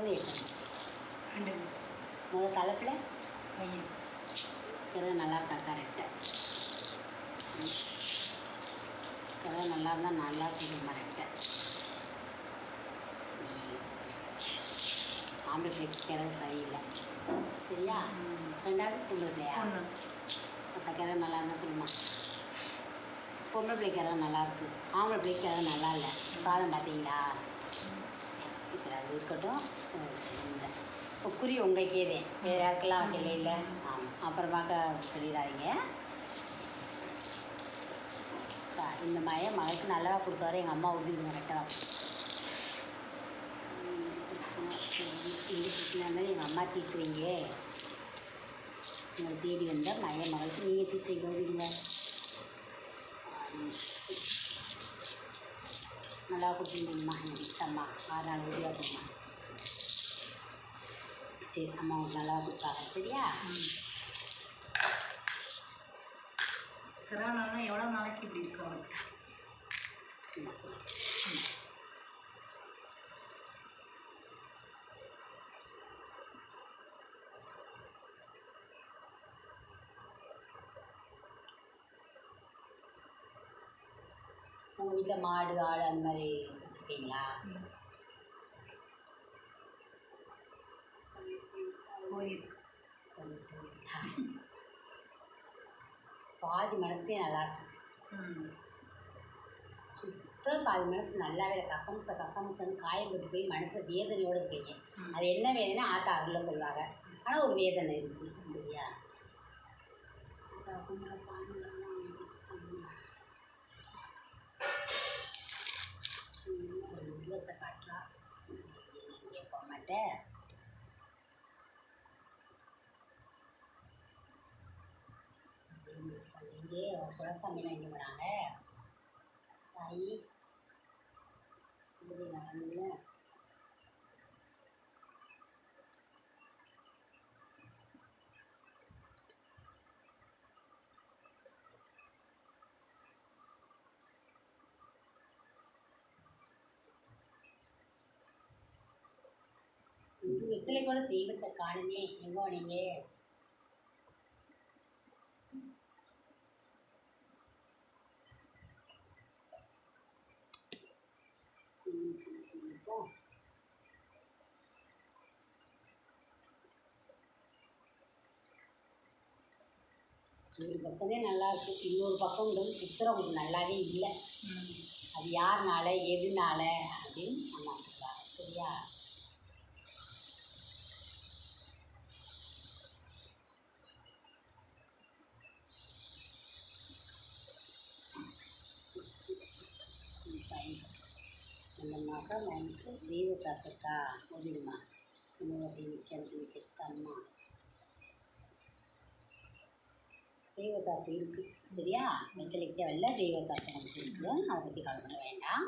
குழந்தைய ரெண்டு முதல் தலைப்பில் பையன் கிரக நல்லா இருக்கா கரெக்டாக கிரகம் நல்லா இருந்தால் நல்லா இருக்கும் கரெக்டாக ஆம்பளை பிள்ளைக்கு கிரகம் சரியில்லை சரியா ரெண்டாவது பொம்பளை பிள்ளையா மற்ற கிரகம் நல்லா இருந்தால் சொல்லுமா பொம்பளை பிள்ளை கிரகம் நல்லாயிருக்கு ஆம்பளை பிள்ளைக்கு கிரகம் நல்லா இல்லை சாதம் பார்த்தீங்களா சரி சரி அது இருக்கட்டும் இல்லை இப்போ குறி உங்களுக்கேதே வேறு யாருக்கெல்லாம் வைக்கல இல்லை ஆமாம் அப்புறமாக்க சொல்லிடாதீங்க இந்த மாதிரி மகளுக்கு நல்லவா கொடுத்தாரு எங்கள் அம்மா உதவிங்க கரெக்டாக பிரச்சனை சரி இந்த பிரச்சனை இருந்தாலும் எங்கள் அம்மா தீர்த்து வைங்க உங்களை தேடி வந்தால் மகளுக்கு நீங்கள் தீர்த்து வைக்க உதவிங்க நல்லா கொடுத்துருந்தீங்கம்மா எங்கள் வீட்டம்மா 6 நாள் உதவியாக கொடுமா சரி அம்மா உங்களுக்கு நல்லா கொடுப்பாங்க சரியா கரோனாலாம் எவ்வளோ நாளைக்கு இப்படி இருக்கு அவனுக்கு நான் சொல்கிறேன் உங்கள் வீட்டில் மாடு ஆடு அந்த மாதிரி வச்சுருக்கீங்களா பாதி மனசே நல்லாயிருக்கு சுத்தம் பாதி மனசு நல்லாவே கசமுசன்னு காயம் போட்டு போய் மனசில் வேதனையோடு இருக்கீங்க அது என்ன வேதனை ஆத்தா அருளில் சொல்லுவாங்க ஆனால் ஒரு வேதனை இருக்குது சரியா கும்பிட்ற சாமிகள்லாம் ஒரு உருவத்தை காட்டுறா இங்கே போக மாட்டேன் இங்கே குலசாமி வாங்கி போனாங்க தாய் வரணும்ல வெத்தலை கூட தெய்வத்தை காணுமே எங்கோ நீங்கள் ஒரு பக்கமே நல்லா இருக்குது இன்னொரு பக்கம்ன்றது சுத்தரம் உங்களுக்கு நல்லாவே இல்லை அது யாருனால எதுனால அப்படின்னு அம்மா சொல்கிறாங்க சரியா அந்த மகன் வந்து தெய்வத்தாசு இருக்கா முடியுமா அப்படின்னு கெட்டம்மா தெய்வத்தாசு இருக்குது சரியா வெத்தலைக்கு தேவையில்ல தெய்வத்தாசு நமக்கு இருக்குது அதை பற்றி கவலைப்பட வேண்டாம்